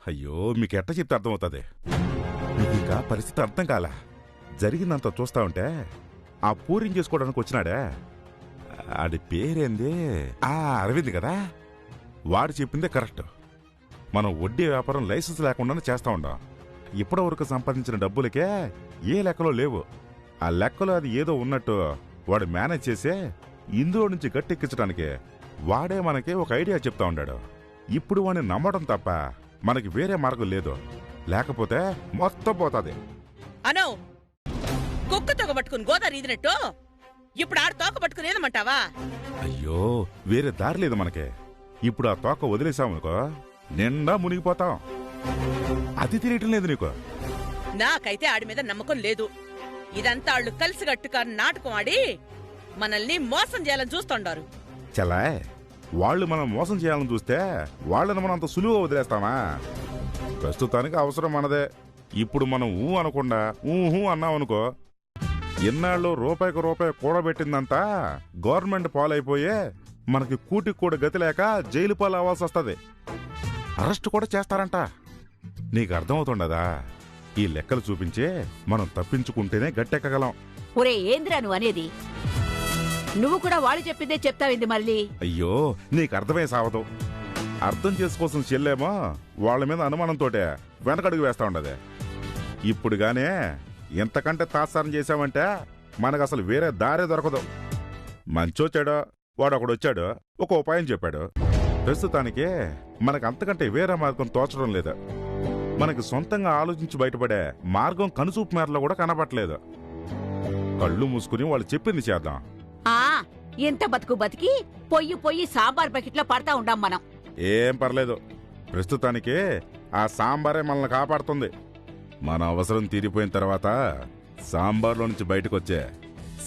అయ్యో మీకెట్ట చెప్తే అర్థమవుతుంది. మీకు ఇంకా పరిస్థితి అర్థం కాలా. జరిగిందంతా చూస్తా ఉంటే ఆ పూరిని చేసుకోవడానికి వచ్చినాడే ఆడి పేరేంది, అరవింద్ కదా. వాడు చెప్పిందే కరెక్ట్. మనం వడ్డీ వ్యాపారం లైసెన్స్ లేకుండానే చేస్తా ఉండాం. ఇప్పటివరకు సంపాదించిన డబ్బులకే ఏ లెక్కలో లేవు. ఆ లెక్కలో అది ఏదో ఉన్నట్టు వాడు మేనేజ్ చేసే ఇందులో నుంచి గట్టెక్కించడానికి వాడే మనకి ఒక ఐడియా చెప్తా ఉన్నాడు. ఇప్పుడు వాడిని నమ్మడం తప్ప మనకి వేరే మార్గం లేదు. లేకపోతే మొత్తం పోతాది. అనో కుక్క తోక పట్టుకుని గోదావరి ఈదినట్టు ఇప్పుడు ఆడు తోక పట్టుకుని ఏదమంటావా? అయ్యో వేరే దారి లేదు మనకి. ఇప్పుడు ఆ తోక వదిలేసామనుకో నిండా మునిగిపోతాం. అది తెలియటం లేదు నీకు. నాకైతే ఆడి మీద నమ్మకం లేదు. ఇదంతా వాళ్ళు కలిసిగట్టుగా నాటకం ఆడి మనల్ని మోసం చేయాలని చూస్తుండారు. చలాయ్ వాళ్ళు మనం మోసం చేయాలని చూస్తే వాళ్ళని మనం అంత సులువుగా వదిలేస్తామా? ప్రస్తుతానికి అవసరం మనదే. ఇప్పుడు మనం ఊ అనకుండా ఊహూ అన్నామనుకో ఎన్నాళ్ళు రూపాయికి రూపాయి కూడబెట్టిందంతా గవర్నమెంట్ పాలైపోయే మనకి కూటికి కూడా గతి లేక జైలు పాలు అవ్వాల్సి వస్తుంది. అరెస్ట్ కూడా చేస్తారంట. నీకు అర్థమవుతుండదా? ఈ లెక్కలు చూపించే మనం తప్పించుకుంటేనే గట్టెక్కగలం. ఒరే ఏంద్రా నువ్వు అనేది? నువ్వు కూడా వాళ్ళు చెప్పిందే చెప్తావింది మళ్ళీ. అయ్యో నీకు అర్థమే సావదు. అర్థం చేసుకోవాల్సిన చెల్లేమో వాళ్ళ మీద అనుమానంతోటే వెనకడుగు వేస్తా ఉండదే. ఇప్పుడు గానే ఎంతకంటే తాత్సారం చేశామంటే మనకు అసలు వేరే దారే దొరకదు. మంచో చెడో వాడొకడొచ్చాడు, ఒక ఉపాయం చెప్పాడు. ప్రస్తుతానికి మనకు అంతకంటే వేరే మార్గం తోచడం లేదు. మనకి సొంతంగా ఆలోచించి బయటపడే మార్గం కనుచూపు మేరలో కూడా కనబట్టలేదు. కళ్ళు మూసుకుని వాళ్ళు చెప్పింది చేద్దాం. ఎంత బతుకు బతికి పొయ్యి పొయ్యి సాంబార్ బకెట్లో పడతా ఉండాం మనం. ఏం పర్లేదు. ప్రస్తుతానికి ఆ సాంబారే మనల్ని కాపాడుతుంది. మన అవసరం తీరిపోయిన తర్వాత సాంబార్లో నుంచి బయటకు వచ్చే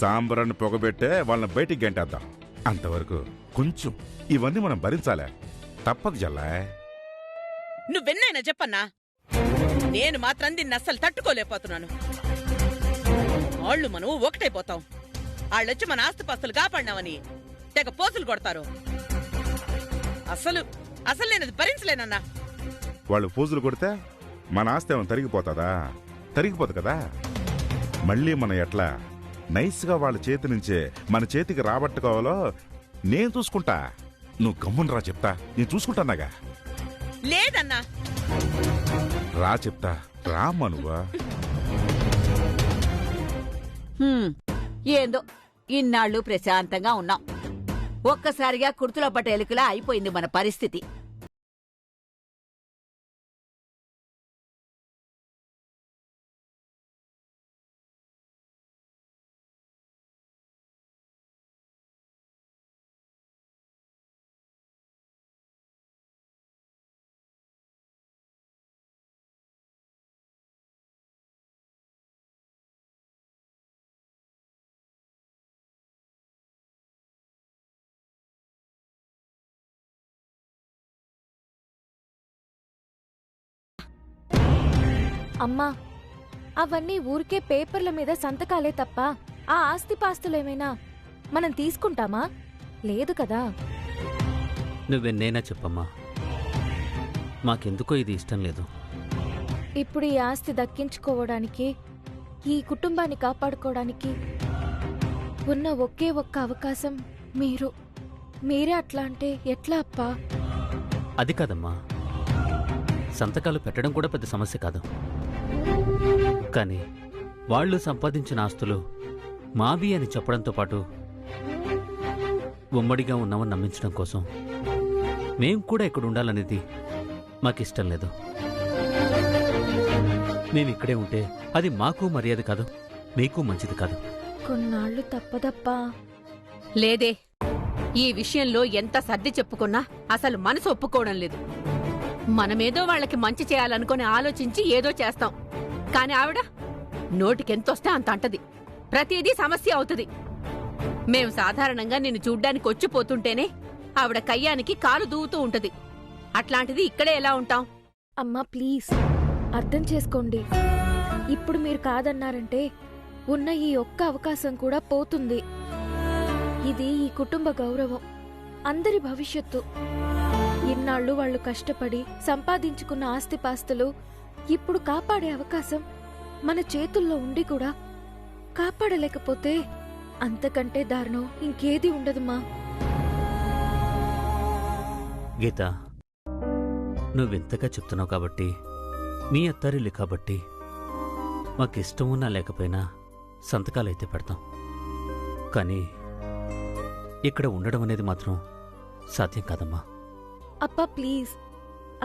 సాంబార్ని పొగబెట్టే వాళ్ళని బయటికి గంటేద్దాం. అంతవరకు కొంచెం ఇవన్నీ మనం భరించాలే, తప్పదు జల్లా. నువ్వెన్నైనా చెప్పన్నా, నేను మాత్రం దీన్ని అస్సలు తట్టుకోలేకపోతున్నాను. వాళ్ళు మనం ఒకటైపోతాం. వాళ్ళొచ్చి మన ఆస్తిపాస్తులు కాపాడినామని తెగ పోసులు కొడతారు. అసలు అసలు నేను భరించలేనన్నా. వాళ్ళు పోజులు కొడితే మన ఆస్తి ఏమైనా తరిగిపోతుందా? తరిగిపోదు కదా. మళ్ళీ మనం ఎట్లా నైస్గా వాళ్ళ చేతి నుంచే మన చేతికి రాబట్టుకోవాలో నేను చూసుకుంటా. నువ్వు గమ్మునరా, చెప్తా. నేను చూసుకుంటానాగా. లేదన్నా. రా చెప్తా, రామ్మా నువ్వా. ఏందో ఇన్నాళ్ళు ప్రశాంతంగా ఉన్నాం. ఒక్కసారిగా కుర్తులో పట్ట ఎలుకలా అయిపోయింది మన పరిస్థితి. అమ్మా, అవన్నీ ఊరికే పేపర్ల మీద సంతకాలే తప్ప ఆ ఆస్తిపాస్తులేమైనా మనం తీసుకుంటామా? లేదు కదా. నువ్వెన్నైనా చెప్పమ్మా, మాకెందుకో ఇది ఇష్టం లేదు. ఇప్పుడు ఈ ఆస్తి దక్కించుకోవడానికి, ఈ కుటుంబాన్ని కాపాడుకోవడానికి ఉన్న ఒకే ఒక్క అవకాశం మీరే అట్లా అంటే ఎట్లా అప్పా? అది కాదమ్మా, సంతకాలు పెట్టడం కూడా పెద్ద సమస్య కాదు. కానీ వాళ్ళు సంపాదించిన ఆస్తులు మావి అని చెప్పడంతో పాటు ఉమ్మడిగా ఉన్నామని నమ్మించడం కోసం మేం కూడా ఇక్కడ ఉండాలనేది మాకిష్టం లేదు. మేమిక్కడే ఉంటే అది మాకు మర్యాద కాదు, మీకు మంచిది కాదు. కొన్నాళ్ళు తప్పదప్పా. లేదే, ఈ విషయంలో ఎంత సర్ది చెప్పుకున్నా అసలు మనసు ఒప్పుకోవడం లేదు. మనమేదో వాళ్ళకి మంచి చేయాలనుకుని ఆలోచించి ఏదో చేస్తాం. కాని ఆవిడ నోటికెంతొస్తే అంత అంటది. ప్రతిదీ సమస్య అవుతుంది. మేం సాధారణంగా నిన్ను చూడ్డానికి వచ్చిపోతుంటేనే ఆవిడ కయ్యానికి కాలు దూవుతూ ఉంటది. అట్లాంటిది ఇక్కడే ఎలా ఉంటాం? అమ్మా ప్లీజ్ అర్థం చేసుకోండి. ఇప్పుడు మీరు కాదన్నారంటే ఉన్న ఈ ఒక్క అవకాశం కూడా పోతుంది. ఇది ఈ కుటుంబ గౌరవం, అందరి భవిష్యత్తు. ఇన్నాళ్ళు వాళ్ళు కష్టపడి సంపాదించుకున్న ఆస్తిపాస్తులు ఇప్పుడు కాపాడే అవకాశం మన చేతుల్లో ఉండి కూడా కాపాడలేకపోతే అంతకంటే దారుణం ఇంకేది ఉండదుమా. గీత, నువ్వింతగా చెప్తున్నావు కాబట్టి, మీ అత్తారిల్లు కాబట్టి మాకిష్టం ఉన్నా లేకపోయినా సంతకాలైతే పెడతాం. కానీ ఇక్కడ ఉండడం అనేది మాత్రం సాధ్యం కాదమ్మా. అప్పా ప్లీజ్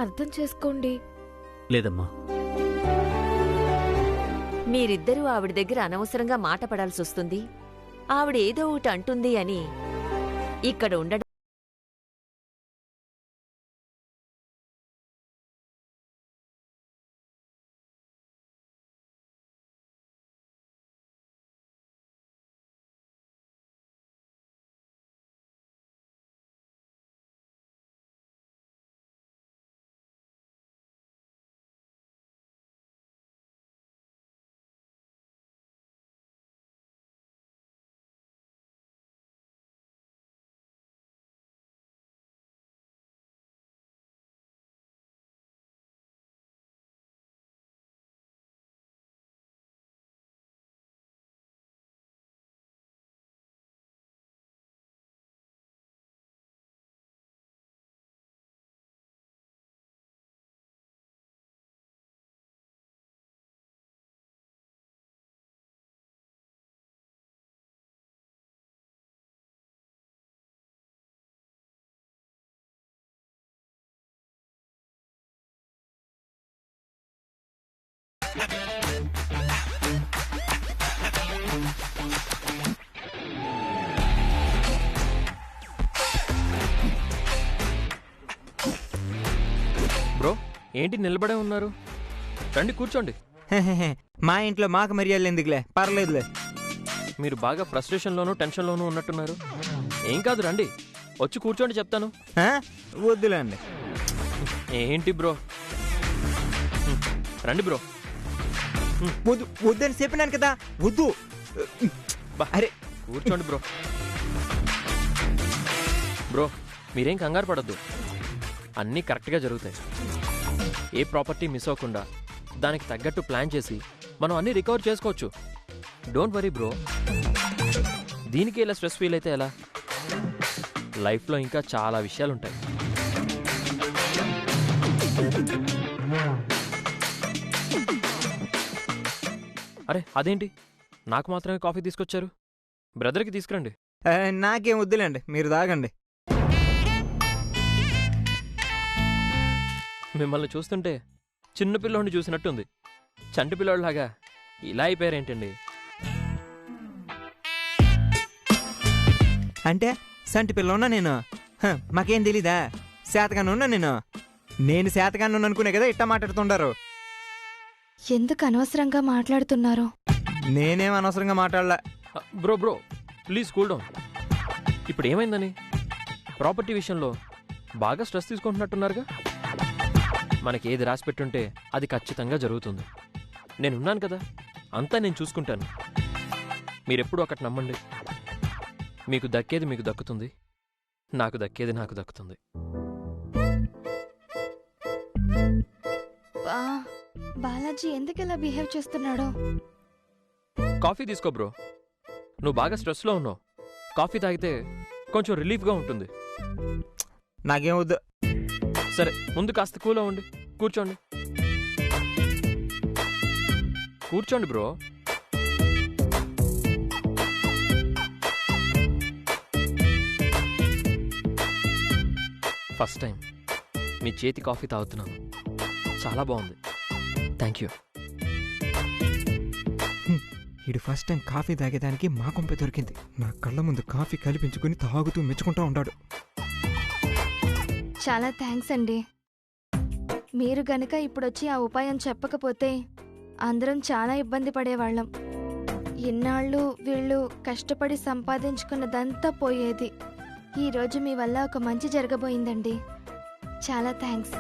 అర్థం చేసుకోండి. లేదమ్మా, మీరిద్దరూ ఆవిడ దగ్గర అనవసరంగా మాట పడాల్సొస్తుంది. ఆవిడ ఏదో ఒకటి అంటుంది అని ఇక్కడ ఉండడం. బ్రో, ఏంటి నిలబడే ఉన్నారు? రండి కూర్చోండి. మా ఇంట్లో మాకు మర్యాదలు ఎందుకులే, పర్లేదులే. మీరు బాగా ఫ్రస్ట్రేషన్లోనూ టెన్షన్లోనూ ఉన్నట్టున్నారు. ఏం కాదు, రండి వచ్చి కూర్చోండి, చెప్తాను. వద్దులేండి. ఏంటి బ్రో, రండి బ్రో. వద్దు వద్దని చెప్పినాను కదా, వద్దు. అరే కూర్చోండి బ్రో. బ్రో, మీరేం కంగారు పడద్దు, అన్నీ కరెక్ట్గా జరుగుతాయి. ఏ ప్రాపర్టీ మిస్ అవ్వకుండా దానికి తగ్గట్టు ప్లాన్ చేసి మనం అన్నీ రికవర్ చేసుకోవచ్చు. Don't worry bro. దీనికి ఇలా స్ట్రెస్ ఫీల్ అయితే ఎలా? లైఫ్లో ఇంకా చాలా విషయాలుంటాయి. అరే అదేంటి, నాకు మాత్రమే కాఫీ తీసుకొచ్చారు? బ్రదర్కి తీసుకురండి. నాకేం వద్దులేండి, మీరు తాగండి. మిమ్మల్ని చూస్తుంటే చిన్నపిల్లోడిని చూసినట్టుంది. చంటి పిల్లోడిలాగా ఇలా అయిపోయారేంటండి? అంటే సంటి పిల్ల ఉన్నా నేను? మాకేం తెలీదా? శాతగానే ఉన్నా నేను శాతగానే ఉన్నా అనుకునే కదా ఇట్టా మాట్లాడుతుండారు. ఎందుకు అనవసరంగా మాట్లాడుతున్నారు? నేనేం అనవసరంగా మాట్లాడలా. Bro bro please cool down. ఇప్పుడు ఏమైందని? ప్రాపర్టీ విషయంలో బాగా స్ట్రెస్ తీసుకుంటున్నట్టున్నారుగా. మనకి ఏది రాసి పెట్టుంటే అది ఖచ్చితంగా జరుగుతుంది. నేనున్నాను కదా, అంతా నేను చూసుకుంటాను. మీరెప్పుడు ఒకటి నమ్మండి, మీకు దక్కేది మీకు దక్కుతుంది, నాకు దక్కేది నాకు దక్కుతుంది. బాలాజీ ఎందుకు ఇలా బిహేవ్ చేస్తున్నాడో? కాఫీ తీసుకో బ్రో, నువ్వు బాగా స్ట్రెస్లో ఉన్నావు. కాఫీ తాగితే కొంచెం రిలీఫ్గా ఉంటుంది. నాకేం వద్దు. సరే ముందు కాస్త కూల్ అవ్వండి, కూర్చోండి. కూర్చోండి బ్రో. ఫస్ట్ టైం మీ చేతి కాఫీ తాగుతున్నాను, చాలా బాగుంది. Thank you. ఈడు ఫస్ట్ టైం కాఫీ తాగేదానికి మా కొంపే దొరికింది. నా కళ్ళ ముందు కాఫీ కలిపించుకుని తాగుతూ మెచ్చుకుంటూ ఉంటాడు. చాలా థ్యాంక్స్ అండి. మీరు గనక ఇప్పుడొచ్చి ఆ ఉపాయం చెప్పకపోతే అందరం చాలా ఇబ్బంది పడేవాళ్ళం. ఇన్నాళ్ళు వీళ్ళు కష్టపడి సంపాదించుకున్నదంతా పోయేది. ఈరోజు మీ వల్ల ఒక మంచి జరగబోయిందండి. చాలా థ్యాంక్స్.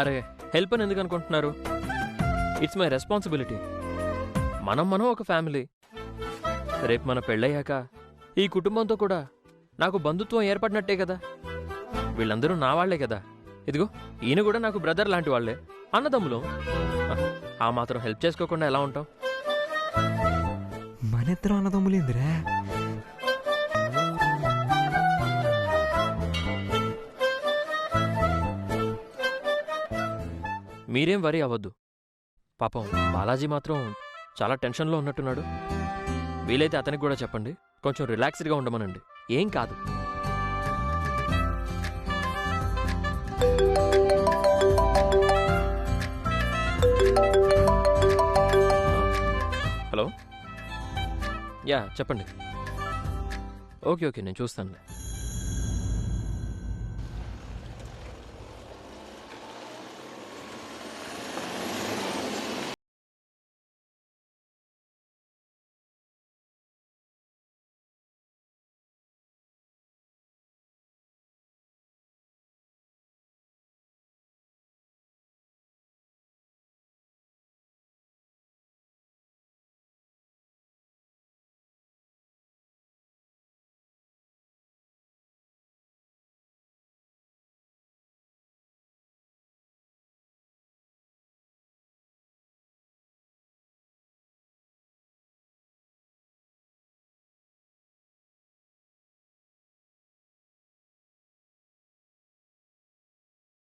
అరే హెల్ప్ అని ఎందుకు అనుకుంటున్నారు? It's my responsibility. మనం ఒక ఫ్యామిలీ. రేపు మన పెళ్ళయ్యాక ఈ కుటుంబంతో కూడా నాకు బంధుత్వం ఏర్పడినట్టే కదా. వీళ్ళందరూ నా వాళ్లే కదా. ఇదిగో ఈయన కూడా నాకు బ్రదర్ లాంటి వాళ్లే, అన్నదమ్ములు. ఆ మాత్రం హెల్ప్ చేసుకోకుండా ఎలా ఉంటాం? మన ఇద్దరు అన్నదమ్ములేందిరా? మీరేం వరి అవ్వద్దు. పాపం బాలాజీ మాత్రం చాలా టెన్షన్లో ఉన్నట్టున్నాడు. వీలైతే అతనికి కూడా చెప్పండి, కొంచెం రిలాక్స్డ్గా ఉండమనండి. ఏం కాదు. హలో, యా చెప్పండి. ఓకే ఓకే, నేను చూస్తానులే.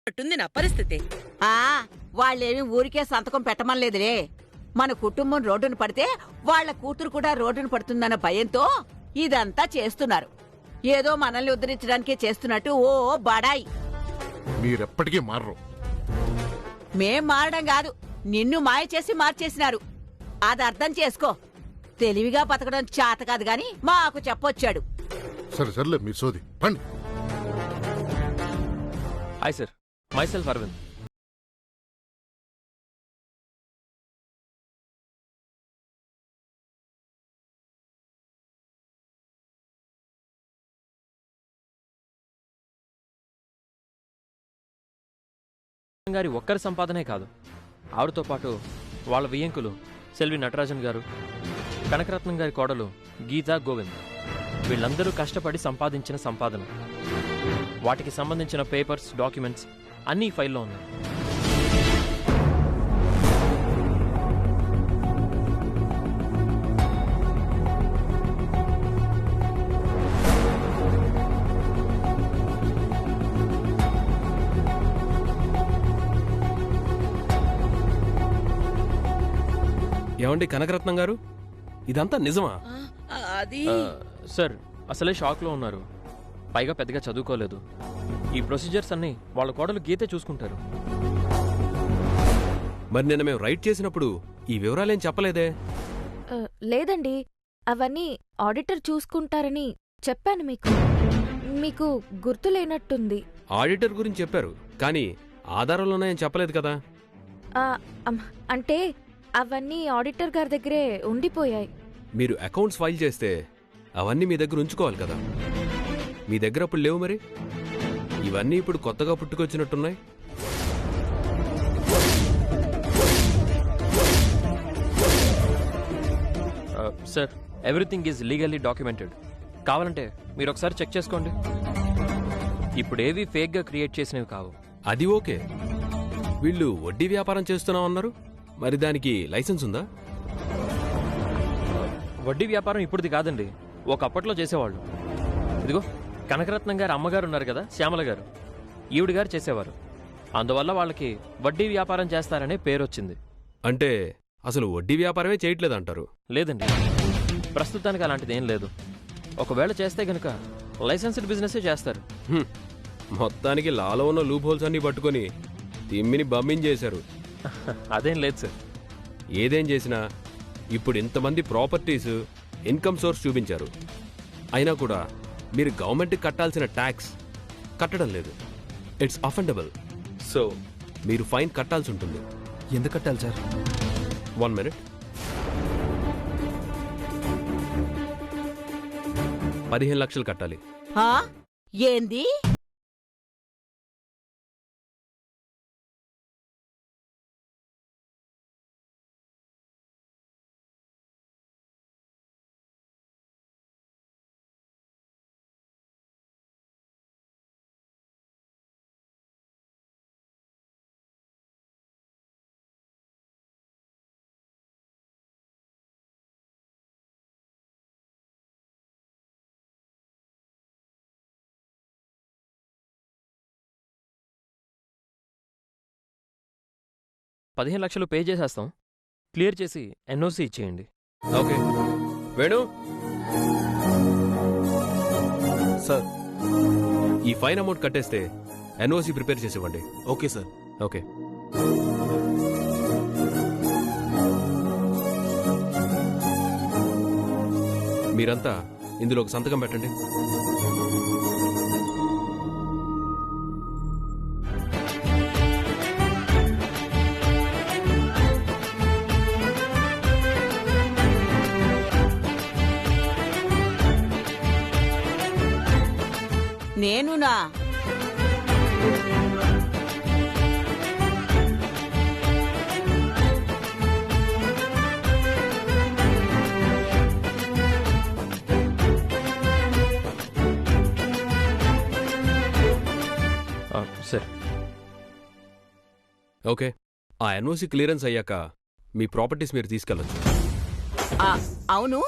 అట్టుంది నా పరిస్థితి. వాళ్ళేమి ఊరికే సంతకం పెట్టమనలేదులే. మన కుటుంబం రోడ్డున పడితే వాళ్ళ కూతురు కూడా రోడ్డున పడుతుందన్న భయంతో ఇదంతా చేస్తున్నారు. ఏదో మనల్ని ఉద్ధరించడానికే చేస్తున్నట్టు ఓ బడాయి. మీరెప్పటికీ మారరు. మేం మారడం కాదు, నిన్ను మాయ చేసి మార్చేసినారు. అది అర్థం చేసుకో. తెలివిగా బతకడం చేత కాదు గాని మాకు చెప్పొచ్చాడు. సరే సర్లే, మీ సోది పండి. Hi sir, myself Aravind. గారి ఒక్కరి సంపాదనే కాదు, ఆవిడతో పాటు వాళ్ళ వియ్యంకులు సెల్వి నటరాజన్ గారు, కనకరత్నం గారి కోడలు గీతా గోవింద్, వీళ్ళందరూ కష్టపడి సంపాదించిన సంపాదన. వాటికి సంబంధించిన పేపర్స్, డాక్యుమెంట్స్ అన్నీ ఫైల్లో ఉన్నాయి. ఏమండి కనకరత్నం గారు, ఇదంతా నిజమా? అది సార్, అసలే షాక్లో ఉన్నారు. పైగా పెద్దగా చదువుకోలేదు. ఈ ప్రొసీజర్స్ అన్నీ వాళ్ళ కోడలు గీతే చూసుకుంటారు. మరి నిన్న మేము రైట్ చేసినప్పుడు ఈ వివరాలేం చెప్పలేదే? లేదండి, అవన్నీ ఆడిటర్ చూసుకుంటారని చెప్పాను మీకు. మీకు గుర్తులేనట్టుంది. ఆడిటర్ గురించి చెప్పారు, కానీ ఆధారాలున్నాయని చెప్పలేదు కదా. అంటే అవన్నీ ఆడిటర్ గారి దగ్గరే ఉండిపోయాయి. మీరు అకౌంట్స్ ఫైల్ చేస్తే అవన్నీ మీ దగ్గర ఉంచుకోవాలి కదా. మీ దగ్గర అప్పుడు లేవు. మరి ఇవన్నీ ఇప్పుడు కొత్తగా పుట్టుకొచ్చినట్టున్నాయి. Sir, everything is legally documented. కావాలంటే మీరు ఒకసారి చెక్ చేసుకోండి. ఇప్పుడు ఏవి ఫేక్గా క్రియేట్ చేసినవి కావు. అది ఓకే. వీళ్ళు వడ్డీ వ్యాపారం చేస్తున్నాం అన్నారు, మరి దానికి లైసెన్స్ ఉందా? వడ్డీ వ్యాపారం ఇప్పుడుది కాదండి, ఒకప్పట్లో చేసేవాళ్ళు. ఇదిగో కనకరత్నం గారు అమ్మగారు ఉన్నారు కదా, శ్యామల గారు, ఈవిడ గారు చేసేవారు. అందువల్ల వాళ్ళకి వడ్డీ వ్యాపారం చేస్తారనే పేరొచ్చింది. అంటే అసలు వడ్డీ వ్యాపారమే చేయట్లేదంటారు? లేదండి, ప్రస్తుతానికి అలాంటిది ఏం లేదు. ఒకవేళ చేస్తే గనక లైసెన్స్డ్ బిజినెసే చేస్తారు. మొత్తానికి లాలో ఉన్న లూప్ హోల్స్ అన్ని పట్టుకొని తిమ్మిని బమ్మించేశారు. అదేం లేదు సార్. ఏదేం చేసినా ఇప్పుడు ఇంతమంది ప్రాపర్టీస్, ఇన్కమ్ సోర్స్ చూపించారు. అయినా కూడా మీరు గవర్నమెంట్కి కట్టాల్సిన ట్యాక్స్ కట్టడం లేదు. ఇట్స్ అఫెండబుల్. సో మీరు ఫైన్ కట్టాల్సి ఉంటుంది. ఎందుకు కట్టాలి సార్? 1 minute. 15 లక్షలు కట్టాలి. ఏంది? 15 లక్షలు పే చేసేస్తాం. క్లియర్ చేసి ఎన్ఓసి ఇచ్చేయండి. ఓకే వేణు సార్, ఈ ఫైన్ అమౌంట్ కట్టేస్తే ఎన్ఓసి ప్రిపేర్ చేసి ఇవ్వండి. Okay sir. ఓకే. మీరంతా ఇందులో ఒక సంతకం పెట్టండి. నేనునా? సరే. ఓకే, ఆ ఎన్ఓసి క్లియరెన్స్ అయ్యాక మీ ప్రాపర్టీస్ మీరు తీసుకెళ్ళచ్చు. అవును,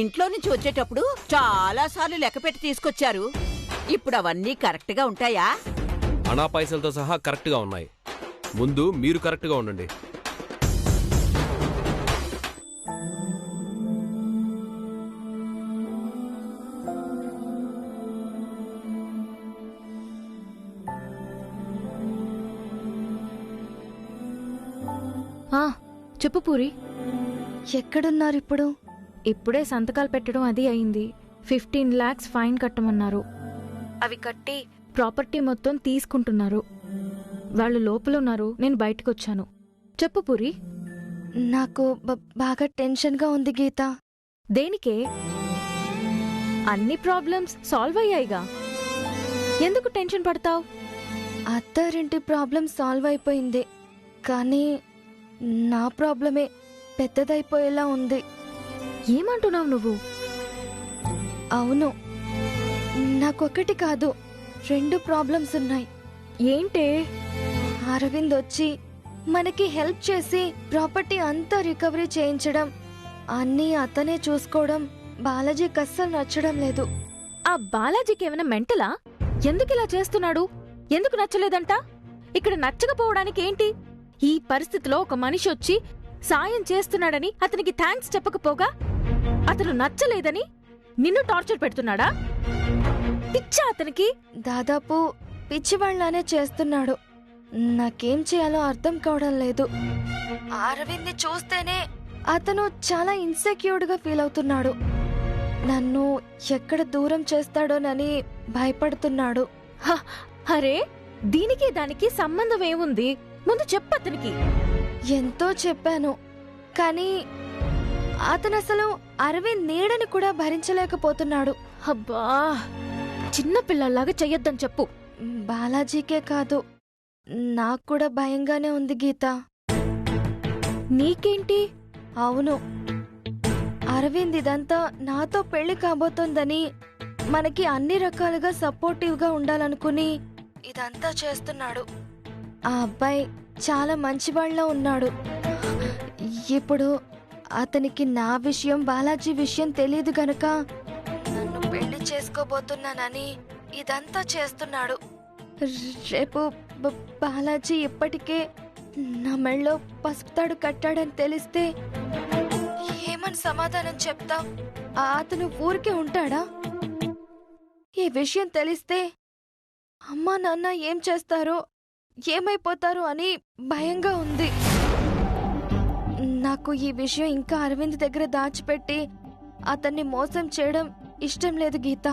ఇంట్లో నుంచి వచ్చేటప్పుడు చాలా సార్లు లెక్కపెట్టి తీసుకొచ్చారు. ఇప్పుడు అవన్నీ కరెక్ట్ గా ఉంటాయా? అనా పైసలతో సహా కరెక్ట్గా ఉన్నాయి. ముందు మీరు కరెక్ట్గా ఉండండి. చెప్పు పూరి, ఎక్కడున్నారు ఇప్పుడు? ఇప్పుడే సంతకాలు పెట్టడం అది అయింది. 15 lakhs ఫైన్ కట్టమన్నారు. అవి కట్టి ప్రాపర్టీ మొత్తం తీసుకుంటున్నారు. వాళ్ళు లోపలున్నారు, నేను బయటకు వచ్చాను. చెప్పు పూరి. నాకు బాగా టెన్షన్గా ఉంది గీత. దేనికే? అన్ని ప్రాబ్లమ్స్ సాల్వ్ అయ్యాయిగా, ఎందుకు టెన్షన్ పడతావు? అత్తారింటి ప్రాబ్లం సాల్వ్ అయిపోయింది, కానీ నా ప్రాబ్లమే పెద్దదైపోయేలా ఉంది. ఏమంటున్నావు నువ్వు? అవును, నాకొకటి కాదు 2 ప్రాబ్లమ్స్ ఉన్నాయి. ఏంటే? అరవింద్ వచ్చి మనకి హెల్ప్ చేసి ప్రాపర్టీ అంతా రికవరీ చేయించడం, అన్నీ అతనే చూసుకోవడం బాలాజీకి అస్సలు నచ్చడం లేదు. ఆ బాలాజీకి ఏమైనా మెంటలా? ఎందుకు ఇలా చేస్తున్నాడు? ఎందుకు నచ్చలేదంట? ఇక్కడ నచ్చకపోవడానికి ఏంటి? ఈ పరిస్థితిలో ఒక మనిషి వచ్చి సాయం చేస్తున్నాడని అతనికి థ్యాంక్స్ చెప్పకపోగా అతను నచ్చలేదని నిన్ను టార్చర్ పెడుతున్నాడా? పిచ్చా అతనికి? దాదాపు పిచ్చివాళ్లానే చేస్తున్నాడు. నాకేం చేయాలో అర్థం కావడం లేదు. అరవింద్ని చూస్తేనే అతను చాలా ఇన్సెక్యూర్డ్ గా ఫీల్ అవుతున్నాడు. నన్ను ఎక్కడ దూరం చేస్తాడోనని భయపడుతున్నాడు. అరే, దీనికి దానికి సంబంధం ఏముంది? ముందు చెప్పు అతనికి. ఎంతో చెప్పాను, కానీ అతను అసలు అరవింద్ నీడని కూడా భరించలేకపోతున్నాడు. అబ్బా, చిన్న పిల్లల్లాగా చెయ్యొద్దని చెప్పు. బాలాజీకే కాదు, నాకు కూడా భయంగానే ఉంది గీత. నీకేంటి? అవును, అరవింద్ ఇదంతా నాతో పెళ్లి కాబోతోందని, మనకి అన్ని రకాలుగా సపోర్టివ్గా ఉండాలనుకుని ఇదంతా చేస్తున్నాడు. ఆ అబ్బాయి చాలా మంచివాళ్ళ ఉన్నాడు. ఇప్పుడు అతనికి నా విషయం, బాలాజీ విషయం తెలియదు గనక నన్ను పెళ్లి చేసుకోబోతున్నానని ఇదంతా చేస్తున్నాడు. రేపు బాలాజీ ఇప్పటికే నా మెళ్ళో పసుపుతాడు కట్టాడని తెలిస్తే ఏమని సమాధానం చెప్తావ్? అతను ఊరికే ఉంటాడా? ఈ విషయం తెలిస్తే అమ్మా నాన్న ఏం చేస్తారో, ఏమైపోతారో అని భయంగా ఉంది. నాకు ఈ విషయం ఇంకా అరవింద్ దగ్గర దాచిపెట్టి అతన్ని మోసం చేయడం ఇష్టం లేదు గీత.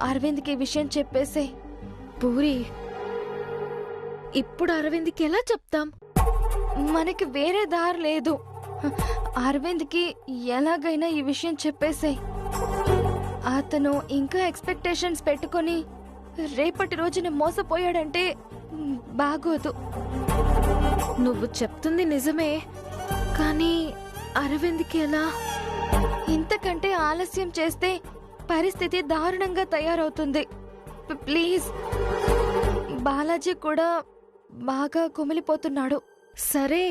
అరవింద్కి ఈ విషయం చెప్పేసే. పూరి, ఇప్పుడు అరవింద్కి ఎలా చెప్తాం? మనకి వేరే దారి లేదు. అరవింద్కి ఎలాగైనా ఈ విషయం చెప్పేసే. అతను ఇంకా ఎక్స్పెక్టేషన్స్ పెట్టుకొని రేపటి రోజున మోసపోయాడంటే బాగోదు. నువ్వు చెప్తుంది నిజమే, కానీ అరవింద్కి ఎలా? ఇంతకంటే ఆలస్యం చేస్తే పరిస్థితి దారుణంగా తయారవుతుంది. ప్లీజ్. బాలాజీ కూడా బాగా కుమిలిపోతున్నాడు. సరే,